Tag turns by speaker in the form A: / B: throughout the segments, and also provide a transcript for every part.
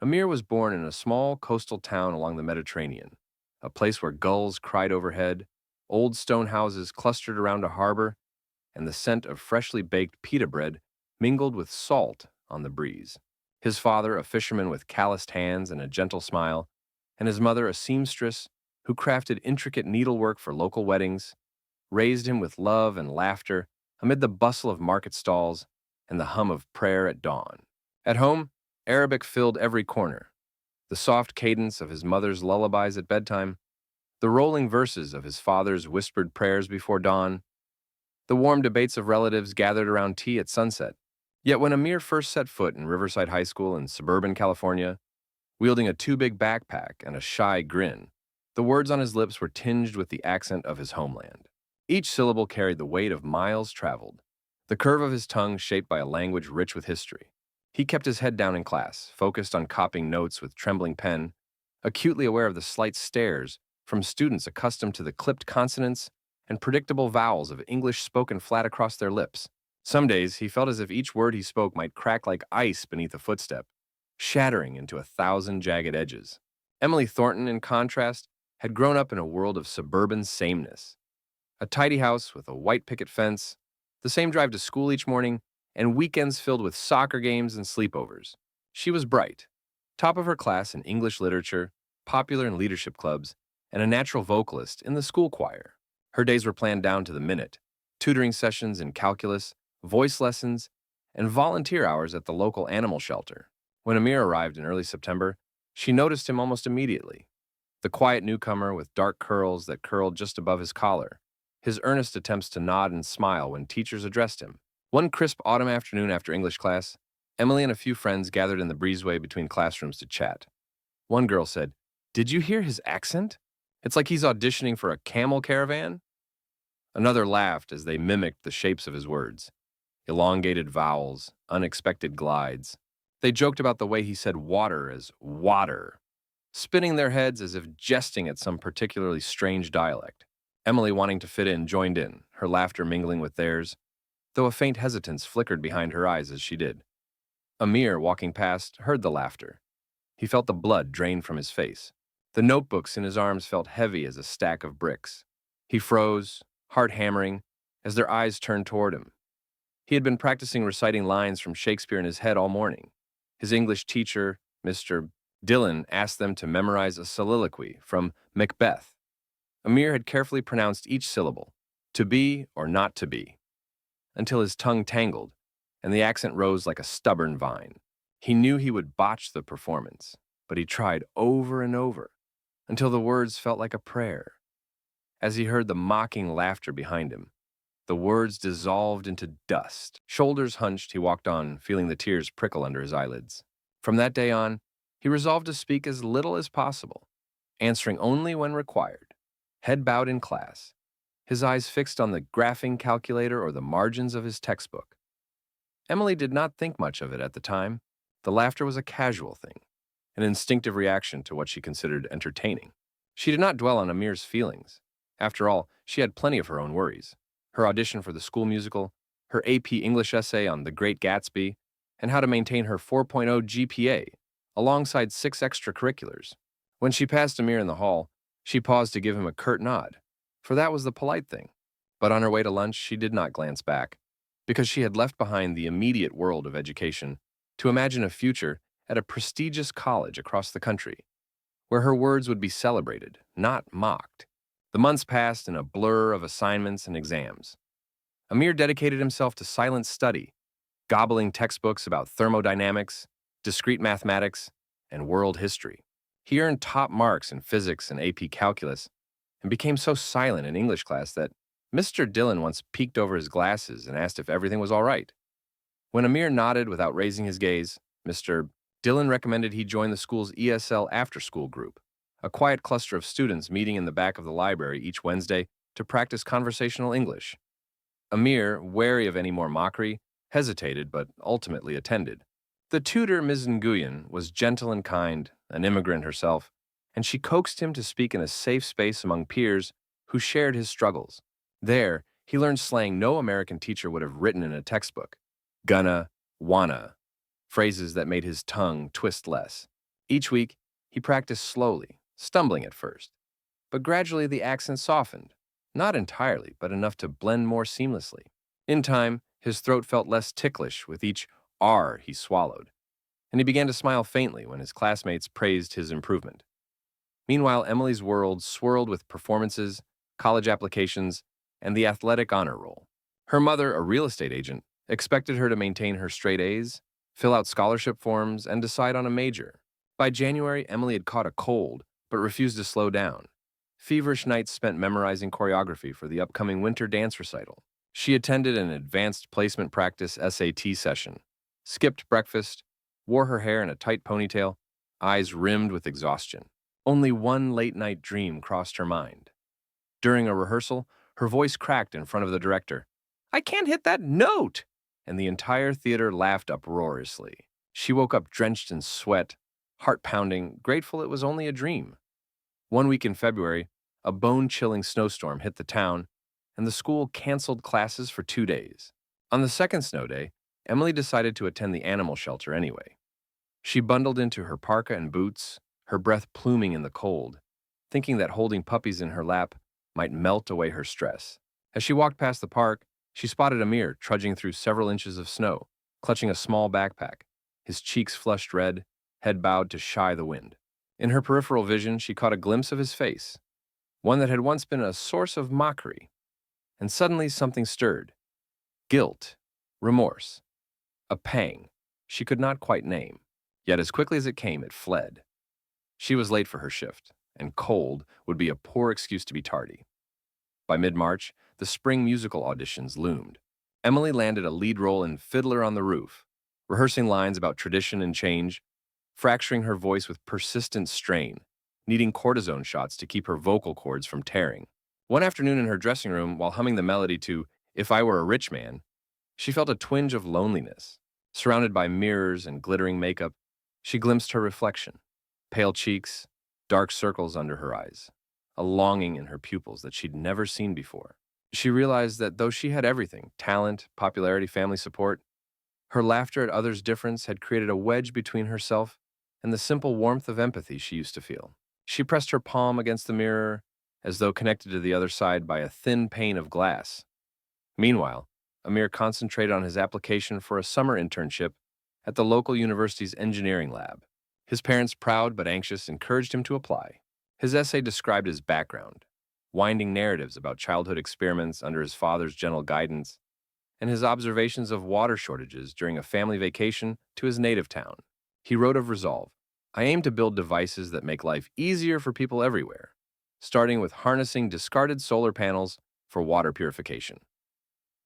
A: Amir was born in a small coastal town along the Mediterranean, a place where gulls cried overhead, old stone houses clustered around a harbor, and the scent of freshly baked pita bread mingled with salt on the breeze. His father, a fisherman with calloused hands and a gentle smile, and his mother, a seamstress who crafted intricate needlework for local weddings, raised him with love and laughter amid the bustle of market stalls and the hum of prayer at dawn. At home, Arabic filled every corner. The soft cadence of his mother's lullabies at bedtime, the rolling verses of his father's whispered prayers before dawn, the warm debates of relatives gathered around tea at sunset. Yet when Amir first set foot in Riverside High School in suburban California, wielding a too-big backpack and a shy grin, the words on his lips were tinged with the accent of his homeland. Each syllable carried the weight of miles traveled, the curve of his tongue shaped by a language rich with history. He kept his head down in class, focused on copying notes with trembling pen, acutely aware of the slight stares from students accustomed to the clipped consonants and predictable vowels of English spoken flat across their lips. Some days he felt as if each word he spoke might crack like ice beneath a footstep, shattering into 1,000 jagged edges. Emily Thornton, in contrast, had grown up in a world of suburban sameness. A tidy house with a white picket fence, the same drive to school each morning, and weekends filled with soccer games and sleepovers. She was bright, top of her class in English literature, popular in leadership clubs, and a natural vocalist in the school choir. Her days were planned down to the minute: tutoring sessions in calculus, voice lessons, and volunteer hours at the local animal shelter. When Amir arrived in early September, she noticed him almost immediately. The quiet newcomer with dark curls that curled just above his collar, his earnest attempts to nod and smile when teachers addressed him. One crisp autumn afternoon after English class, Emily and a few friends gathered in the breezeway between classrooms to chat. One girl said, "Did you hear his accent? It's like he's auditioning for a camel caravan." Another laughed as they mimicked the shapes of his words: elongated vowels, unexpected glides. They joked about the way he said water as water, spinning their heads as if jesting at some particularly strange dialect. Emily, wanting to fit in, joined in, her laughter mingling with theirs, though a faint hesitance flickered behind her eyes as she did. Amir, walking past, heard the laughter. He felt the blood drain from his face. The notebooks in his arms felt heavy as a stack of bricks. He froze, heart hammering, as their eyes turned toward him. He had been practicing reciting lines from Shakespeare in his head all morning. His English teacher, Mr. Dillon, asked them to memorize a soliloquy from Macbeth. Amir had carefully pronounced each syllable, to be or not to be, until his tongue tangled and the accent rose like a stubborn vine. He knew he would botch the performance, but he tried over and over until the words felt like a prayer. As he heard the mocking laughter behind him, the words dissolved into dust. Shoulders hunched, he walked on, feeling the tears prickle under his eyelids. From that day on, he resolved to speak as little as possible, answering only when required, head bowed in class, his eyes fixed on the graphing calculator or the margins of his textbook. Emily did not think much of it at the time. The laughter was a casual thing, an instinctive reaction to what she considered entertaining. She did not dwell on Amir's feelings. After all, she had plenty of her own worries: her audition for the school musical, her AP English essay on The Great Gatsby, and how to maintain her 4.0 GPA, alongside 6 extracurriculars. When she passed Amir in the hall, she paused to give him a curt nod, for that was the polite thing. But on her way to lunch, she did not glance back, because she had left behind the immediate world of education to imagine a future at a prestigious college across the country, where her words would be celebrated, not mocked. The months passed in a blur of assignments and exams. Amir dedicated himself to silent study, gobbling textbooks about thermodynamics, discrete mathematics, and world history. He earned top marks in physics and AP calculus and became so silent in English class that Mr. Dillon once peeked over his glasses and asked if everything was all right. When Amir nodded without raising his gaze, Mr. Dillon recommended he join the school's ESL after-school group, a quiet cluster of students meeting in the back of the library each Wednesday to practice conversational English. Amir, wary of any more mockery, hesitated but ultimately attended. The tutor, Ms. Nguyen, was gentle and kind, an immigrant herself, and she coaxed him to speak in a safe space among peers who shared his struggles. There, he learned slang no American teacher would have written in a textbook: gonna, wanna, phrases that made his tongue twist less. Each week, he practiced slowly, stumbling at first, but gradually the accent softened, not entirely, but enough to blend more seamlessly. In time, his throat felt less ticklish with each R he swallowed, and he began to smile faintly when his classmates praised his improvement. Meanwhile, Emily's world swirled with performances, college applications, and the athletic honor roll. Her mother, a real estate agent, expected her to maintain her straight A's, fill out scholarship forms, and decide on a major. By January, Emily had caught a cold, but refused to slow down. Feverish nights spent memorizing choreography for the upcoming winter dance recital. She attended an advanced placement practice SAT session, skipped breakfast, wore her hair in a tight ponytail, eyes rimmed with exhaustion. Only one late-night dream crossed her mind. During a rehearsal, her voice cracked in front of the director. "I can't hit that note!" And the entire theater laughed uproariously. She woke up drenched in sweat, heart pounding, grateful it was only a dream. One week in February, a bone-chilling snowstorm hit the town, and the school canceled classes for 2 days. On the second snow day, Emily decided to attend the animal shelter anyway. She bundled into her parka and boots, her breath pluming in the cold, thinking that holding puppies in her lap might melt away her stress. As she walked past the park, she spotted Amir trudging through several inches of snow, clutching a small backpack, his cheeks flushed red, head bowed to shy the wind. In her peripheral vision, she caught a glimpse of his face, one that had once been a source of mockery. And suddenly something stirred. Guilt, remorse, a pang she could not quite name. Yet as quickly as it came, it fled. She was late for her shift, and cold would be a poor excuse to be tardy. By mid-March, the spring musical auditions loomed. Emily landed a lead role in Fiddler on the Roof, rehearsing lines about tradition and change, fracturing her voice with persistent strain, needing cortisone shots to keep her vocal cords from tearing. One afternoon in her dressing room, while humming the melody to "If I Were a Rich Man," she felt a twinge of loneliness. Surrounded by mirrors and glittering makeup, she glimpsed her reflection. Pale cheeks, dark circles under her eyes, a longing in her pupils that she'd never seen before. She realized that though she had everything, talent, popularity, family support, her laughter at others' difference had created a wedge between herself and the simple warmth of empathy she used to feel. She pressed her palm against the mirror, as though connected to the other side by a thin pane of glass. Meanwhile, Amir concentrated on his application for a summer internship at the local university's engineering lab. His parents, proud but anxious, encouraged him to apply. His essay described his background, winding narratives about childhood experiments under his father's gentle guidance, and his observations of water shortages during a family vacation to his native town. He wrote of resolve, "I aim to build devices that make life easier for people everywhere, starting with harnessing discarded solar panels for water purification."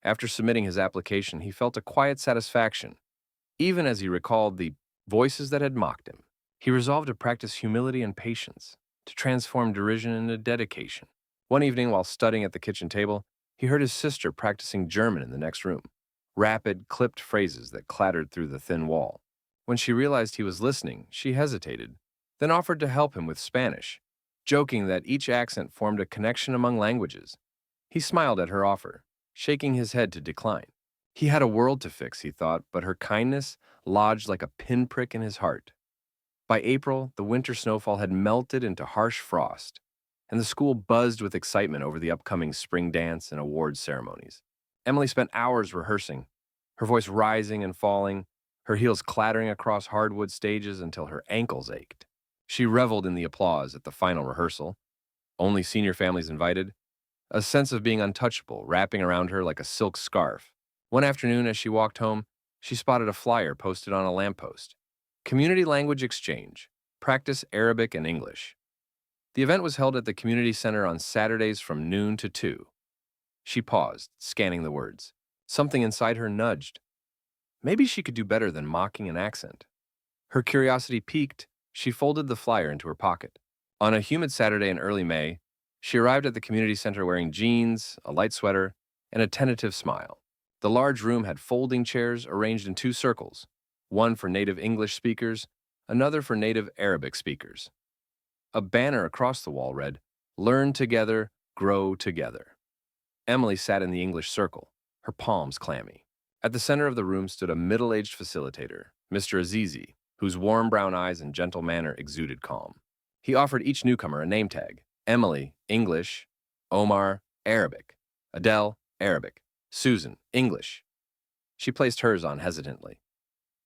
A: After submitting his application, he felt a quiet satisfaction, even as he recalled the voices that had mocked him. He resolved to practice humility and patience, to transform derision into dedication. One evening, while studying at the kitchen table, he heard his sister practicing German in the next room, rapid, clipped phrases that clattered through the thin wall. When she realized he was listening, she hesitated, then offered to help him with Spanish, joking that each accent formed a connection among languages. He smiled at her offer, shaking his head to decline. He had a world to fix, he thought, but her kindness lodged like a pinprick in his heart. By April, the winter snowfall had melted into harsh frost, and the school buzzed with excitement over the upcoming spring dance and awards ceremonies. Emily spent hours rehearsing, her voice rising and falling, her heels clattering across hardwood stages until her ankles ached. She reveled in the applause at the final rehearsal, only senior families invited, a sense of being untouchable wrapping around her like a silk scarf. One afternoon, as she walked home, she spotted a flyer posted on a lamppost. Community Language Exchange. Practice Arabic and English. The event was held at the community center on Saturdays from noon to 2. She paused, scanning the words. Something inside her nudged. Maybe she could do better than mocking an accent. Her curiosity piqued, she folded the flyer into her pocket. On a humid Saturday in early May, she arrived at the community center wearing jeans, a light sweater, and a tentative smile. The large room had folding chairs arranged in 2 circles, one for native English speakers, another for native Arabic speakers. A banner across the wall read, "Learn together, grow together." Emily sat in the English circle, her palms clammy. At the center of the room stood a middle-aged facilitator, Mr. Azizi, whose warm brown eyes and gentle manner exuded calm. He offered each newcomer a name tag: Emily, English; Omar, Arabic; Adele, Arabic; Susan, English. She placed hers on hesitantly.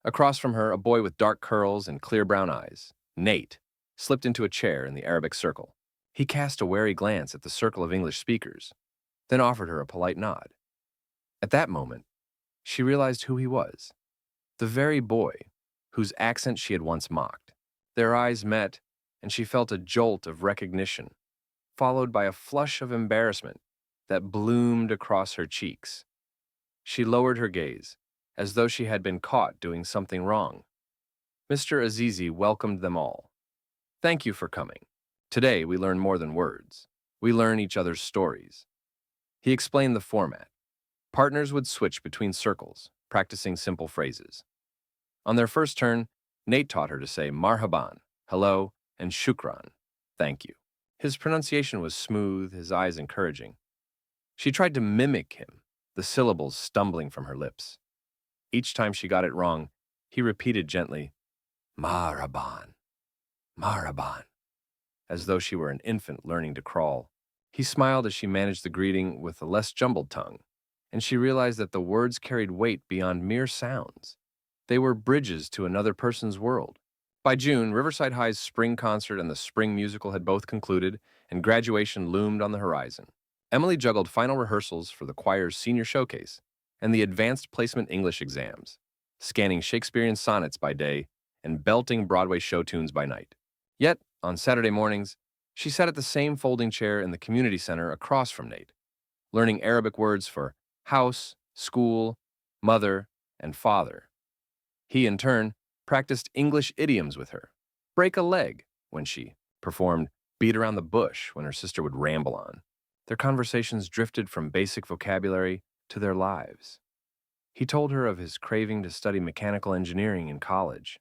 A: Across from her, a boy with dark curls and clear brown eyes, Nate, slipped into a chair in the Arabic circle. He cast a wary glance at the circle of English speakers, then offered her a polite nod. At that moment, she realized who he was, the very boy whose accent she had once mocked. Their eyes met, and she felt a jolt of recognition, followed by a flush of embarrassment that bloomed across her cheeks. She lowered her gaze, as though she had been caught doing something wrong. Mr. Azizi welcomed them all. "Thank you for coming. Today we learn more than words. We learn each other's stories." He explained the format. Partners would switch between circles, practicing simple phrases. On their first turn, Nate taught her to say marhaban, hello, and shukran, thank you. His pronunciation was smooth, his eyes encouraging. She tried to mimic him, the syllables stumbling from her lips. Each time she got it wrong, he repeated gently, marhaban, marhaban, as though she were an infant learning to crawl. He smiled as she managed the greeting with a less jumbled tongue, and she realized that the words carried weight beyond mere sounds. They were bridges to another person's world. By June, Riverside High's spring concert and the spring musical had both concluded, and graduation loomed on the horizon. Emily juggled final rehearsals for the choir's senior showcase and the advanced placement English exams, scanning Shakespearean sonnets by day and belting Broadway show tunes by night. Yet, on Saturday mornings, she sat at the same folding chair in the community center across from Nate, learning Arabic words for house, school, mother, and father. He, in turn, practiced English idioms with her. Break a leg, when she performed beat around the bush when her sister would ramble on. Their conversations drifted from basic vocabulary to their lives. He told her of his craving to study mechanical engineering in college,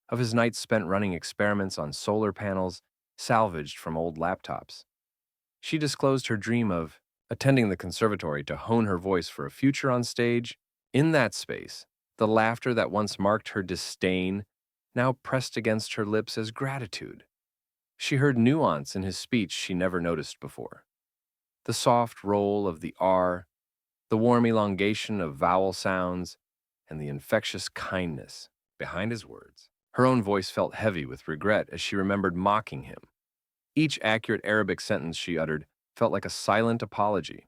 A: of his nights spent running experiments on solar panels salvaged from old laptops. She disclosed her dream of attending the conservatory to hone her voice for a future on stage. In that space, the laughter that once marked her disdain now pressed against her lips as gratitude. She heard nuance in his speech she never noticed before. The soft roll of the R, the warm elongation of vowel sounds, and the infectious kindness behind his words. Her own voice felt heavy with regret as she remembered mocking him. Each accurate Arabic sentence she uttered felt like a silent apology.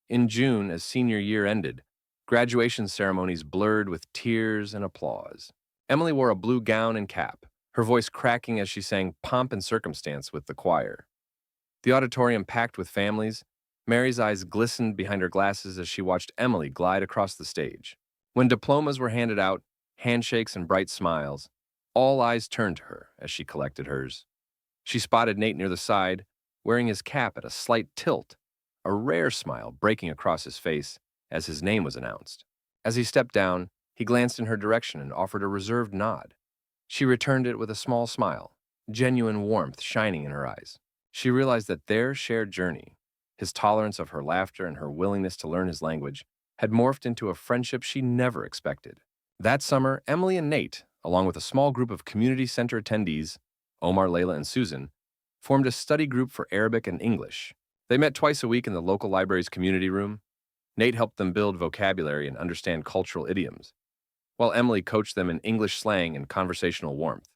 A: In June, as senior year ended, graduation ceremonies blurred with tears and applause. Emily wore a blue gown and cap, her voice cracking as she sang Pomp and Circumstance with the choir. The auditorium packed with families, Mary's eyes glistened behind her glasses as she watched Emily glide across the stage. When diplomas were handed out, handshakes and bright smiles, all eyes turned to her as she collected hers. She spotted Nate near the side, wearing his cap at a slight tilt, a rare smile breaking across his face as his name was announced. As he stepped down, he glanced in her direction and offered a reserved nod. She returned it with a small smile, genuine warmth shining in her eyes. She realized that their shared journey, his tolerance of her laughter and her willingness to learn his language, had morphed into a friendship she never expected. That summer, Emily and Nate, along with a small group of community center attendees, Omar, Layla, and Susan, formed a study group for Arabic and English. They met twice a week in the local library's community room. Nate helped them build vocabulary and understand cultural idioms, while Emily coached them in English slang and conversational warmth.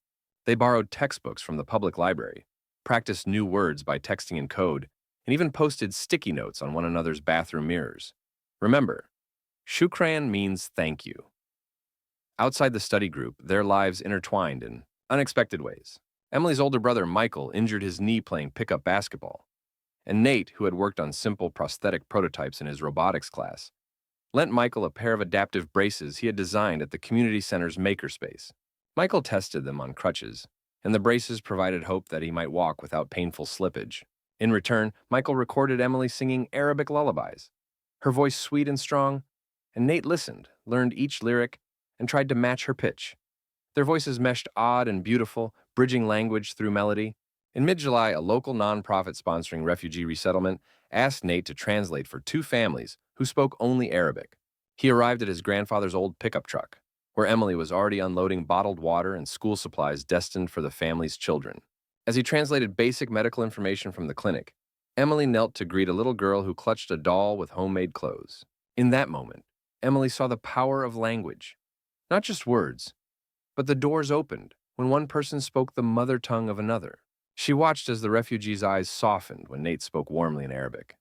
A: They borrowed textbooks from the public library, practiced new words by texting in code, and even posted sticky notes on one another's bathroom mirrors. Remember, shukran means thank you. Outside the study group, their lives intertwined in unexpected ways. Emily's older brother, Michael, injured his knee playing pickup basketball, and Nate, who had worked on simple prosthetic prototypes in his robotics class, lent Michael a pair of adaptive braces he had designed at the community center's makerspace. Michael tested them on crutches, and the braces provided hope that he might walk without painful slippage. In return, Michael recorded Emily singing Arabic lullabies, her voice sweet and strong, and Nate listened, learned each lyric, and tried to match her pitch. Their voices meshed odd and beautiful, bridging language through melody. In mid-July, a local nonprofit sponsoring refugee resettlement asked Nate to translate for two families who spoke only Arabic. He arrived at his grandfather's old pickup truck, where Emily was already unloading bottled water and school supplies destined for the family's children. As he translated basic medical information from the clinic, Emily knelt to greet a little girl who clutched a doll with homemade clothes. In that moment, Emily saw the power of language. Not just words, but the doors opened when one person spoke the mother tongue of another. She watched as the refugee's eyes softened when Nate spoke warmly in Arabic,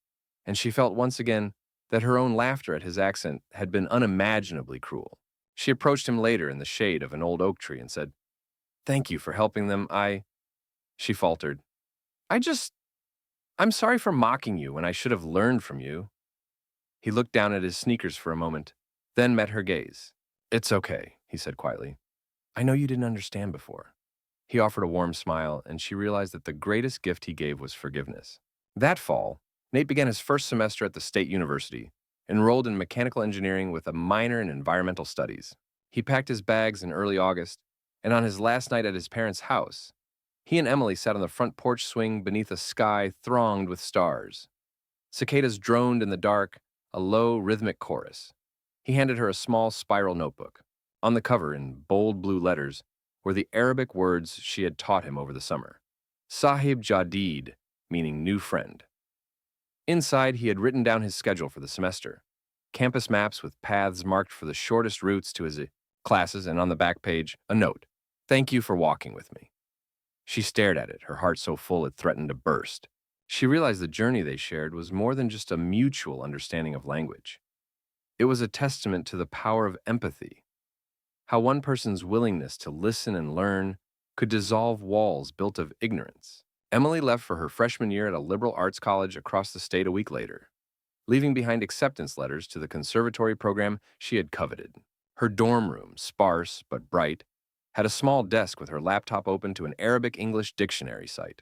A: and she felt once again that her own laughter at his accent had been unimaginably cruel. She approached him later in the shade of an old oak tree and said, "Thank you for helping them. She faltered. I just, I'm sorry for mocking you when I should have learned from you." He looked down at his sneakers for a moment, then met her gaze. "It's okay," he said quietly. "I know you didn't understand before." He offered a warm smile, and she realized that the greatest gift he gave was forgiveness. That fall, Nate began his first semester at the state university, enrolled in mechanical engineering with a minor in environmental studies. He packed his bags in early August, and on his last night at his parents' house, he and Emily sat on the front porch swing beneath a sky thronged with stars. Cicadas droned in the dark, a low, rhythmic chorus. He handed her a small spiral notebook. On the cover, in bold blue letters, were the Arabic words she had taught him over the summer. Sahib Jadid, meaning new friend. Inside, he had written down his schedule for the semester. Campus maps with paths marked for the shortest routes to his classes, and on the back page, a note. "Thank you for walking with me." She stared at it, her heart so full it threatened to burst. She realized the journey they shared was more than just a mutual understanding of language. It was a testament to the power of empathy, how one person's willingness to listen and learn could dissolve walls built of ignorance. Emily left for her freshman year at a liberal arts college across the state a week later, leaving behind acceptance letters to the conservatory program she had coveted. Her dorm room, sparse but bright, had a small desk with her laptop open to an Arabic-English dictionary site,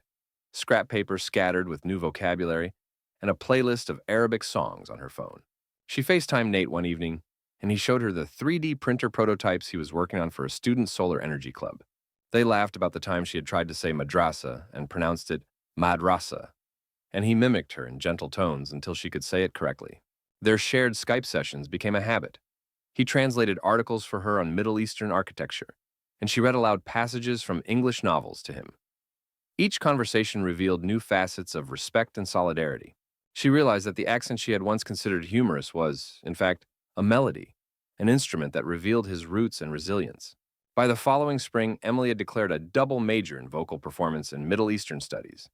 A: scrap paper scattered with new vocabulary, and a playlist of Arabic songs on her phone. She FaceTimed Nate one evening, and he showed her the 3D printer prototypes he was working on for a student solar energy club. They laughed about the time she had tried to say madrasa and pronounced it madrasa, and he mimicked her in gentle tones until she could say it correctly. Their shared Skype sessions became a habit. He translated articles for her on Middle Eastern architecture, and she read aloud passages from English novels to him. Each conversation revealed new facets of respect and solidarity. She realized that the accent she had once considered humorous was, in fact, a melody, an instrument that revealed his roots and resilience. By the following spring, Emily had declared a double major in vocal performance and Middle Eastern studies,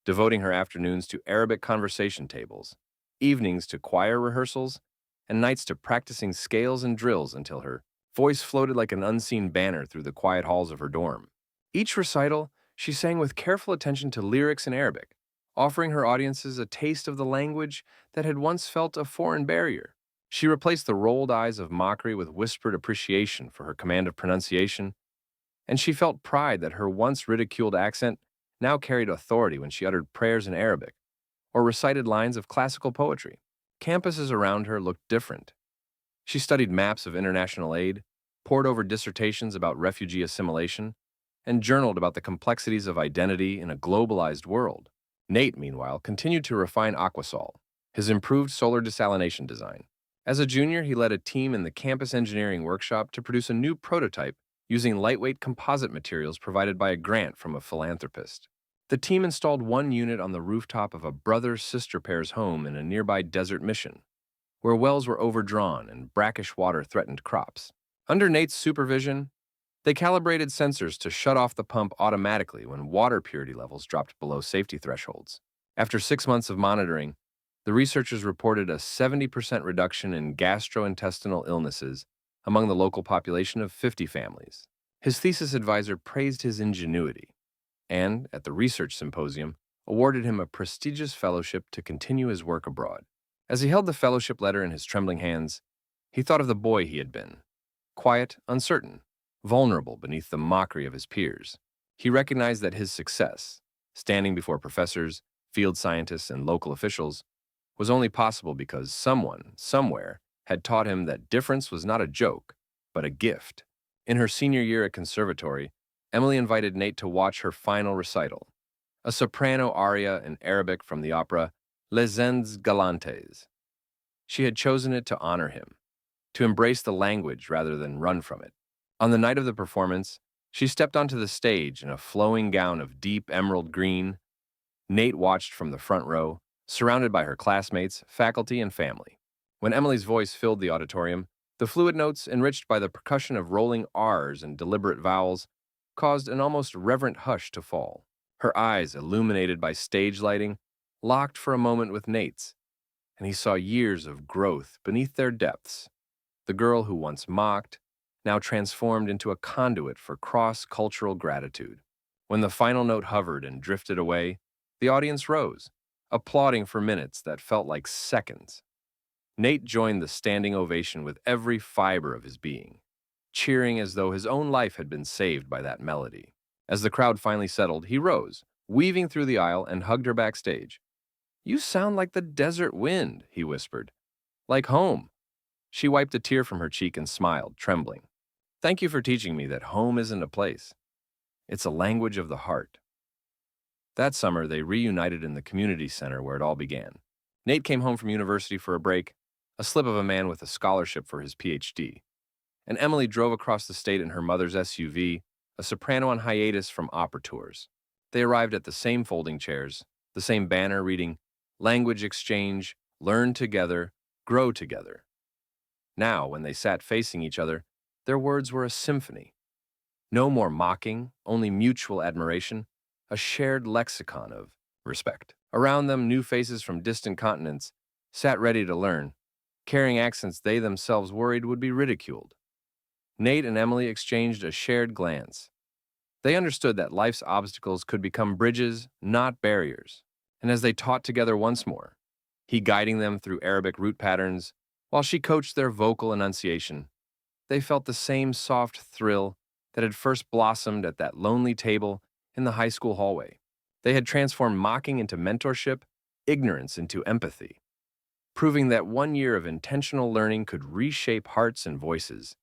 A: devoting her afternoons to Arabic conversation tables, evenings to choir rehearsals, and nights to practicing scales and drills until her voice floated like an unseen banner through the quiet halls of her dorm. Each recital, she sang with careful attention to lyrics in Arabic, offering her audiences a taste of the language that had once felt a foreign barrier. She replaced the rolled eyes of mockery with whispered appreciation for her command of pronunciation, and she felt pride that her once ridiculed accent now carried authority when she uttered prayers in Arabic or recited lines of classical poetry. Campuses around her looked different. She studied maps of international aid, pored over dissertations about refugee assimilation, and journaled about the complexities of identity in a globalized world. Nate, meanwhile, continued to refine Aquasol, his improved solar desalination design. As a junior, he led a team in the campus engineering workshop to produce a new prototype using lightweight composite materials provided by a grant from a philanthropist. The team installed one unit on the rooftop of a brother-sister pair's home in a nearby desert mission, where wells were overdrawn and brackish water threatened crops. Under Nate's supervision, they calibrated sensors to shut off the pump automatically when water purity levels dropped below safety thresholds. After 6 months of monitoring, the researchers reported a 70% reduction in gastrointestinal illnesses among the local population of 50 families. His thesis advisor praised his ingenuity and, at the research symposium, awarded him a prestigious fellowship to continue his work abroad. As he held the fellowship letter in his trembling hands, he thought of the boy he had been, quiet, uncertain, vulnerable beneath the mockery of his peers. He recognized that his success, standing before professors, field scientists, and local officials, was only possible because someone, somewhere, had taught him that difference was not a joke, but a gift. In her senior year at conservatory, Emily invited Nate to watch her final recital, a soprano aria in Arabic from the opera Les Indes Galantes. She had chosen it to honor him, to embrace the language rather than run from it. On the night of the performance, she stepped onto the stage in a flowing gown of deep emerald green. Nate watched from the front row, surrounded by her classmates, faculty, and family. When Emily's voice filled the auditorium, the fluid notes, enriched by the percussion of rolling R's and deliberate vowels, caused an almost reverent hush to fall. Her eyes, illuminated by stage lighting, locked for a moment with Nate's, and he saw years of growth beneath their depths. The girl who once mocked, now transformed into a conduit for cross-cultural gratitude. When the final note hovered and drifted away, the audience rose, applauding for minutes that felt like seconds. Nate joined the standing ovation with every fiber of his being, cheering as though his own life had been saved by that melody. As the crowd finally settled, he rose, weaving through the aisle, and hugged her backstage. "You sound like the desert wind," he whispered. "Like home." She wiped a tear from her cheek and smiled, trembling. "Thank you for teaching me that home isn't a place. It's a language of the heart." That summer, they reunited in the community center where it all began. Nate came home from university for a break, a slip of a man with a scholarship for his PhD. And Emily drove across the state in her mother's SUV, a soprano on hiatus from opera tours. They arrived at the same folding chairs, the same banner reading, "Language exchange, learn together, grow together." Now, when they sat facing each other, their words were a symphony. No more mocking, only mutual admiration, a shared lexicon of respect. Around them, new faces from distant continents sat ready to learn, carrying accents they themselves worried would be ridiculed. Nate and Emily exchanged a shared glance. They understood that life's obstacles could become bridges, not barriers. And as they taught together once more, he guiding them through Arabic root patterns, while she coached their vocal enunciation, they felt the same soft thrill that had first blossomed at that lonely table in the high school hallway. They had transformed mocking into mentorship, ignorance into empathy, proving that 1 year of intentional learning could reshape hearts and voices,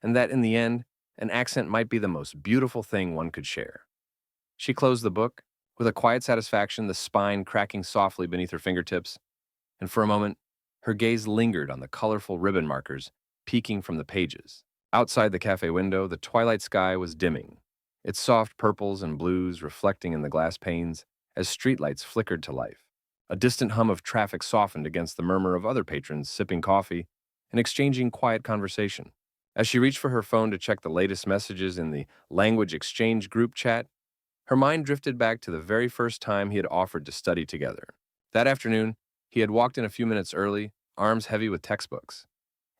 A: and that in the end, an accent might be the most beautiful thing one could share. She closed the book, with a quiet satisfaction, the spine cracking softly beneath her fingertips, and for a moment, her gaze lingered on the colorful ribbon markers peeking from the pages. Outside the cafe window, the twilight sky was dimming, its soft purples and blues reflecting in the glass panes as streetlights flickered to life. A distant hum of traffic softened against the murmur of other patrons sipping coffee and exchanging quiet conversation. As she reached for her phone to check the latest messages in the language exchange group chat, her mind drifted back to the very first time he had offered to study together. That afternoon, he had walked in a few minutes early, arms heavy with textbooks,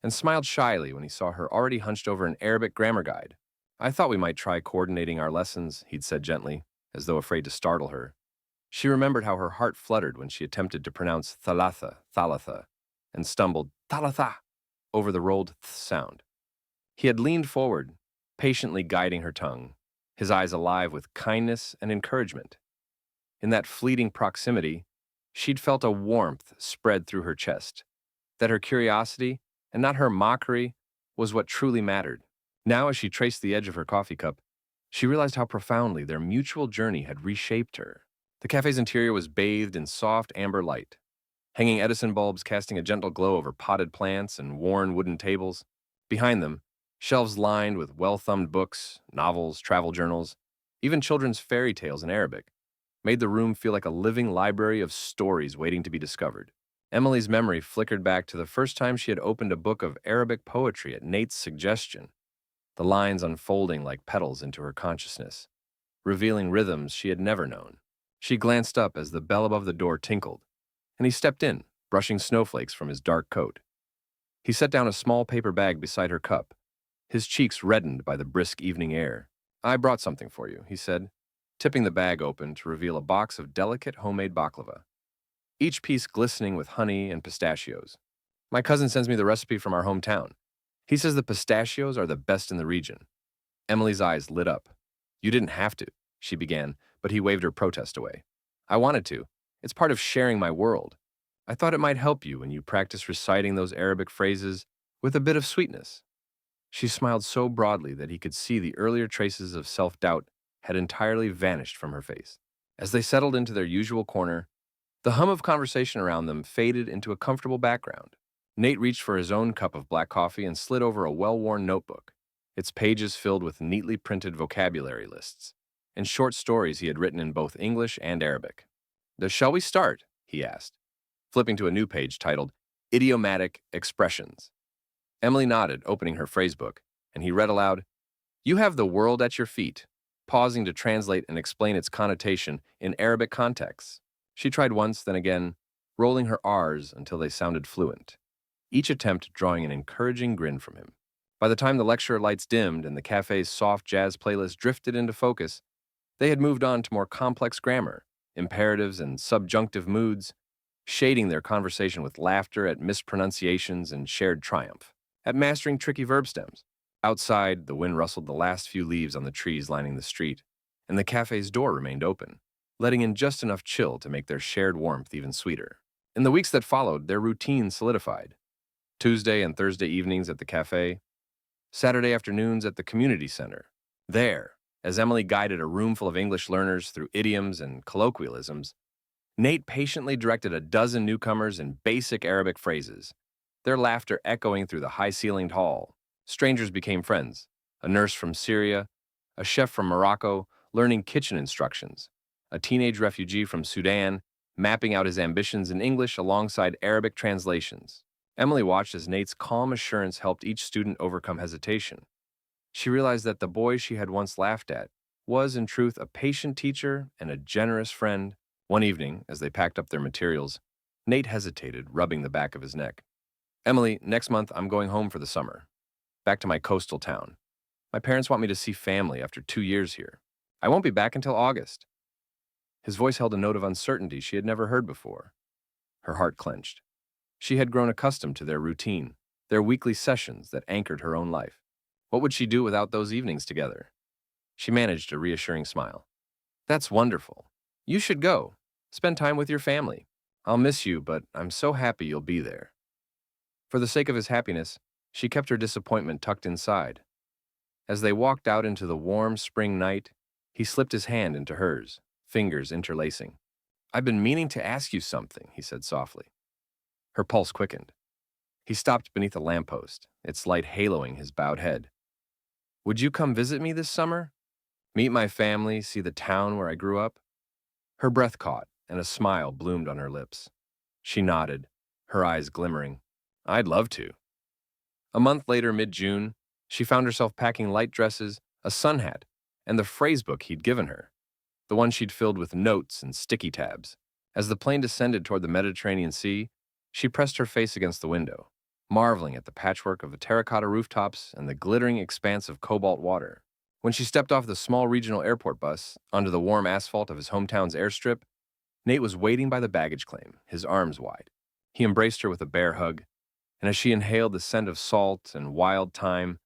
A: and smiled shyly when he saw her already hunched over an Arabic grammar guide. "I thought we might try coordinating our lessons," he'd said gently, as though afraid to startle her. She remembered how her heart fluttered when she attempted to pronounce thalatha, and stumbled thalatha over the rolled th sound. He had leaned forward, patiently guiding her tongue, his eyes alive with kindness and encouragement. In that fleeting proximity, she'd felt a warmth spread through her chest, that her curiosity, and not her mockery, was what truly mattered. Now, as she traced the edge of her coffee cup, she realized how profoundly their mutual journey had reshaped her. The cafe's interior was bathed in soft amber light, hanging Edison bulbs casting a gentle glow over potted plants and worn wooden tables. Behind them, shelves lined with well-thumbed books, novels, travel journals, even children's fairy tales in Arabic, made the room feel like a living library of stories waiting to be discovered. Emily's memory flickered back to the first time she had opened a book of Arabic poetry at Nate's suggestion, the lines unfolding like petals into her consciousness, revealing rhythms she had never known. She glanced up as the bell above the door tinkled, and he stepped in, brushing snowflakes from his dark coat. He set down a small paper bag beside her cup, his cheeks reddened by the brisk evening air. "I brought something for you," he said, tipping the bag open to reveal a box of delicate homemade baklava, each piece glistening with honey and pistachios. "My cousin sends me the recipe from our hometown. He says the pistachios are the best in the region." Emily's eyes lit up. "You didn't have to," she began, but he waved her protest away. "I wanted to. It's part of sharing my world. I thought it might help you when you practice reciting those Arabic phrases with a bit of sweetness." She smiled so broadly that he could see the earlier traces of self-doubt had entirely vanished from her face. As they settled into their usual corner, the hum of conversation around them faded into a comfortable background. Nate reached for his own cup of black coffee and slid over a well-worn notebook. its pages filled with neatly printed vocabulary lists and short stories he had written in both English and Arabic. Shall we start? He asked, flipping to a new page titled Idiomatic Expressions. Emily nodded, opening her phrasebook, and he read aloud, "You have the world at your feet," pausing to translate and explain its connotation in Arabic contexts. She tried once, then again, rolling her R's until they sounded fluent, each attempt drawing an encouraging grin from him. By the time the lecture lights dimmed and the cafe's soft jazz playlist drifted into focus, they had moved on to more complex grammar, imperatives, and subjunctive moods, shading their conversation with laughter at mispronunciations and shared triumph at mastering tricky verb stems. Outside, the wind rustled the last few leaves on the trees lining the street, and the cafe's door remained open, letting in just enough chill to make their shared warmth even sweeter. In the weeks that followed, their routine solidified. Tuesday and Thursday evenings at the cafe, Saturday afternoons at the community center. There, as Emily guided a room full of English learners through idioms and colloquialisms, Nate patiently directed a dozen newcomers in basic Arabic phrases, their laughter echoing through the high-ceilinged hall. Strangers became friends, a nurse from Syria, a chef from Morocco learning kitchen instructions, a teenage refugee from Sudan mapping out his ambitions in English alongside Arabic translations. Emily watched as Nate's calm assurance helped each student overcome hesitation. She realized that the boy she had once laughed at was, in truth, a patient teacher and a generous friend. One evening, as they packed up their materials, Nate hesitated, rubbing the back of his neck. "Emily, next month I'm going home for the summer, back to my coastal town. My parents want me to see family after 2 years here. I won't be back until August." His voice held a note of uncertainty she had never heard before. Her heart clenched. She had grown accustomed to their routine, their weekly sessions that anchored her own life. What would she do without those evenings together? She managed a reassuring smile. "That's wonderful. You should go. Spend time with your family. I'll miss you, but I'm so happy you'll be there." For the sake of his happiness, she kept her disappointment tucked inside. As they walked out into the warm spring night, he slipped his hand into hers, fingers interlacing. "I've been meaning to ask you something," he said softly. Her pulse quickened. He stopped beneath a lamppost, its light haloing his bowed head. "Would you come visit me this summer? Meet my family, see the town where I grew up?" Her breath caught, and a smile bloomed on her lips. She nodded, her eyes glimmering. "I'd love to." A month later, mid-June, she found herself packing light dresses, a sun hat, and the phrasebook he'd given her, the one she'd filled with notes and sticky tabs. As the plane descended toward the Mediterranean Sea, she pressed her face against the window, marveling at the patchwork of the terracotta rooftops and the glittering expanse of cobalt water. When she stepped off the small regional airport bus onto the warm asphalt of his hometown's airstrip, Nate was waiting by the baggage claim, his arms wide. He embraced her with a bear hug, and as she inhaled the scent of salt and wild thyme,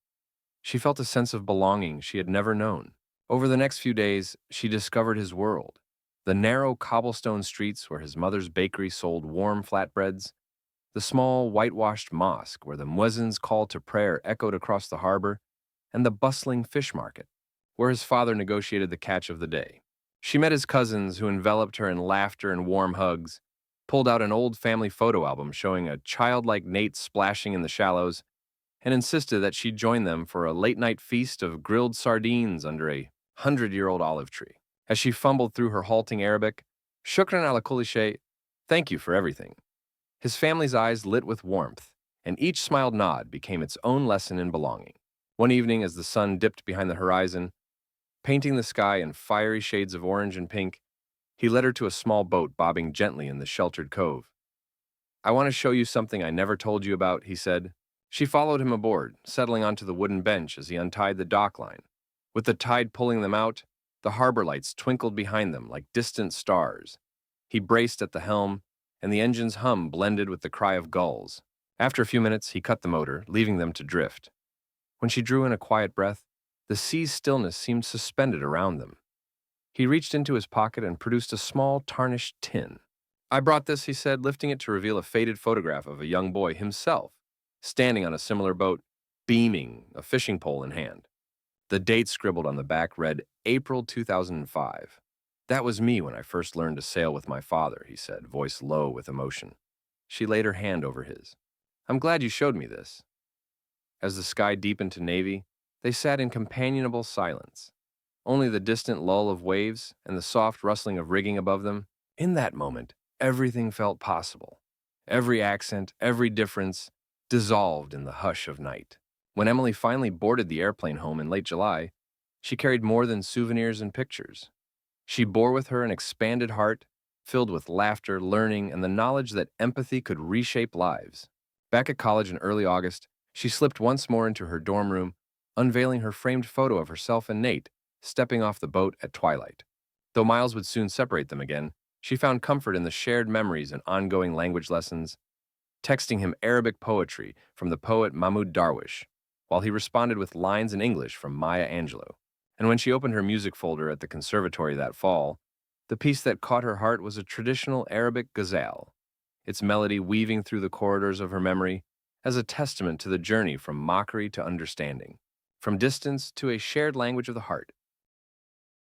A: she felt a sense of belonging she had never known. Over the next few days, she discovered his world. The narrow cobblestone streets where his mother's bakery sold warm flatbreads, the small whitewashed mosque where the muezzin's call to prayer echoed across the harbor, and the bustling fish market where his father negotiated the catch of the day. She met his cousins who enveloped her in laughter and warm hugs, pulled out an old family photo album showing a childlike Nate splashing in the shallows, and insisted that she join them for a late-night feast of grilled sardines under a 100-year-old olive tree. As she fumbled through her halting Arabic, "Shukran ala kulli shay," thank you for everything. His family's eyes lit with warmth, and each smiled nod became its own lesson in belonging. One evening, as the sun dipped behind the horizon, painting the sky in fiery shades of orange and pink, he led her to a small boat bobbing gently in the sheltered cove. "I want to show you something I never told you about," he said. She followed him aboard, settling onto the wooden bench as he untied the dock line. With the tide pulling them out, the harbor lights twinkled behind them like distant stars. He braced at the helm, and the engine's hum blended with the cry of gulls. After a few minutes, he cut the motor, leaving them to drift. When she drew in a quiet breath, the sea's stillness seemed suspended around them. He reached into his pocket and produced a small, tarnished tin. "I brought this," he said, lifting it to reveal a faded photograph of a young boy himself, standing on a similar boat, beaming, a fishing pole in hand. The date scribbled on the back read April 2005. "That was me when I first learned to sail with my father," he said, voice low with emotion. She laid her hand over his. "I'm glad you showed me this." As the sky deepened to navy, They sat in companionable silence, only the distant lull of waves and the soft rustling of rigging above them. In that moment, everything felt possible. Every accent, every difference, dissolved in the hush of night. When Emily finally boarded the airplane home in late July, she carried more than souvenirs and pictures. She bore with her an expanded heart, filled with laughter, learning, and the knowledge that empathy could reshape lives. Back at college in early August, she slipped once more into her dorm room, unveiling her framed photo of herself and Nate stepping off the boat at twilight. Though miles would soon separate them again, she found comfort in the shared memories and ongoing language lessons, texting him Arabic poetry from the poet Mahmoud Darwish, while he responded with lines in English from Maya Angelou. And when she opened her music folder at the conservatory that fall, the piece that caught her heart was a traditional Arabic ghazal, its melody weaving through the corridors of her memory as a testament to the journey from mockery to understanding, from distance to a shared language of the heart.